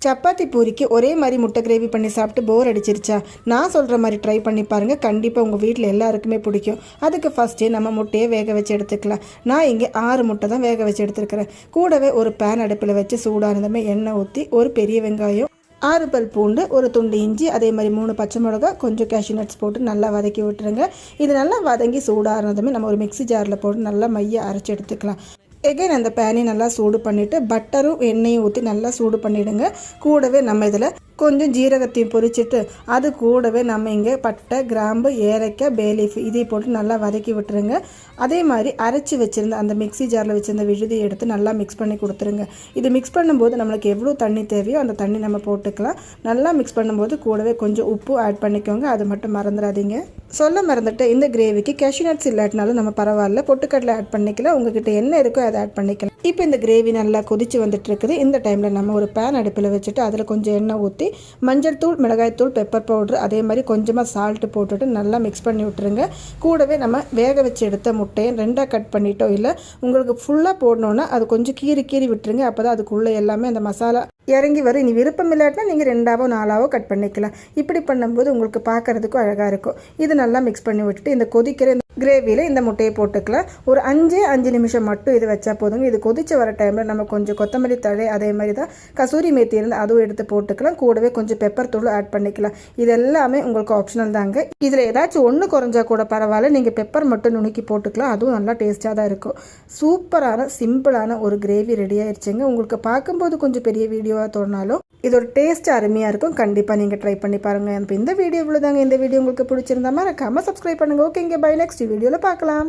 சப்பாத்தி பூரிக்கு ஒரே மாதிரி முட்டை கிரேவி பண்ணி சாப்பிட்டு போர் அடிச்சிருச்சா? நான் சொல்கிற மாதிரி ட்ரை பண்ணி பாருங்கள். கண்டிப்பாக உங்கள் வீட்டில் எல்லாருக்குமே பிடிக்கும். அதுக்கு ஃபஸ்ட்டே நம்ம முட்டையை வேக வச்சு எடுத்துக்கலாம். நான் இங்கே 6 முட்டை தான் வேக வச்சு எடுத்துருக்கிறேன். கூடவே ஒரு பேன் அடுப்பில் வச்சு சூடானதுமே எண்ணெய் ஊற்றி ஒரு பெரிய வெங்காயம், 6 பல் பூண்டு, ஒரு துண்டு இஞ்சி, அதே மாதிரி 3 பச்சை மிளகா, கொஞ்சம் கேஷ்யூ நட்ஸ் போட்டு நல்லா வதக்கி விட்டுருங்க. இது நல்லா வதங்கி சூடானதுமே நம்ம ஒரு மிக்ஸி ஜாரில் போட்டு நல்லா மைய அரைச்சி எடுத்துக்கலாம். எகைன் அந்த பேனை நல்லா சூடு பண்ணிவிட்டு பட்டரும் எண்ணெயும் ஊற்றி நல்லா சூடு பண்ணிவிடுங்க. கூடவே நம்ம இதில் கொஞ்சம் ஜீரகத்தையும் பொரிச்சிட்டு அது கூடவே நம்ம இங்கே பட்டை, கிராம்பு, ஏலக்காய், பேலீஃப் இதை போட்டு நல்லா வதக்கி விட்டுருங்க. அதே மாதிரி அரைச்சி வச்சுருந்த அந்த மிக்ஸி ஜாரில் வச்சுருந்த விழுதியை எடுத்து நல்லா மிக்ஸ் பண்ணி கொடுத்துருங்க. இது மிக்ஸ் பண்ணும்போது நம்மளுக்கு எவ்வளோ தண்ணி தேவையோ அந்த தண்ணி நம்ம போட்டுக்கலாம். நல்லா மிக்ஸ் பண்ணும்போது கூடவே கொஞ்சம் உப்பு ஆட் பண்ணிக்கோங்க. அது மட்டும் மறந்துடாதீங்க. சொல்ல மறந்துட்டு, இந்த கிரேவிக்கு கேஷ்யூ நட்ஸ் இல்லாட்டினாலும் நம்ம பரவாயில்ல, பொட்டுக்கடலை ஆட் பண்ணிக்கலாம். உங்ககிட்ட என்ன இருக்கோ அதை ஆட் பண்ணிக்கலாம். இப்போ இந்த கிரேவி நல்லா கொதிச்சு வந்துட்டு இருக்குது. இந்த டைமில் நம்ம ஒரு பேன் அடுப்பில் வச்சுட்டு அதில் கொஞ்சம் எண்ணெய் ஊற்றி மஞ்சள் தூள், மிளகாய் தூள், பெப்பர் பவுட்ரு, அதே மாதிரி கொஞ்சமாக சால்ட்டு போட்டுட்டு நல்லா மிக்ஸ் பண்ணி விட்டுருங்க. கூடவே நம்ம வேக வச்சு எடுத்த முட்டையை 2ஆக கட் பண்ணிட்டோம். இல்லை உங்களுக்கு ஃபுல்லாக போடணுன்னா அது கொஞ்சம் கீறி விட்டுருங்க. அப்போ தான் அதுக்குள்ளே எல்லாமே அந்த மசாலா இறங்கி வரும். இனி விருப்பம் இல்லாட்டினா நீங்கள் 2ஆவோ 4ஆவோ கட் பண்ணிக்கலாம். இப்படி பண்ணும்போது உங்களுக்கு பார்க்குறதுக்கும் அழகாக இருக்கும். இது நல்லா மிக்ஸ் பண்ணி விட்டுட்டு இந்த கொதிக்கிற கிரேவியில் இந்த முட்டையை போட்டுக்கலாம். ஒரு 5 நிமிஷம் மட்டும் இது வச்சா போதுங்க. இது கொதிச்சு வர டைமில் நம்ம கொஞ்சம் கொத்தமல்லி தழை, அதே மாதிரி தான் கசூரி மேத்தி இருந்து அதுவும் எடுத்து போட்டுக்கலாம். கூடவே கொஞ்சம் பெப்பர் தூள் ஆட் பண்ணிக்கலாம். இது எல்லாமே உங்களுக்கு ஆப்ஷனல் தாங்க. இதில் ஏதாச்சும் ஒன்று குறைஞ்சா கூட பரவாயில்ல, நீங்கள் பெப்பர் மட்டும் நுணுக்கி போட்டுக்கலாம். அதுவும் நல்லா டேஸ்ட்டாக தான் இருக்கும். சூப்பரான சிம்பிளான ஒரு கிரேவி ரெடி ஆயிடுச்சுங்க. உங்களுக்கு பார்க்கும்போது கொஞ்சம் பெரிய வீடியோவாக தோணாலும் இது ஒரு டேஸ்ட் அருமையாக இருக்கும். கண்டிப்பாக நீங்கள் ட்ரை பண்ணி பாருங்கள். இப்போ இந்த வீடியோ இவ்வளோதாங்க. இந்த வீடியோ உங்களுக்கு பிடிச்சிருந்தா மறக்காமல் சப்ஸ்கிரைப் பண்ணுங்கள். ஓகேங்க, பை. நெக்ஸ்ட் வீடியோவில் பார்க்கலாம்.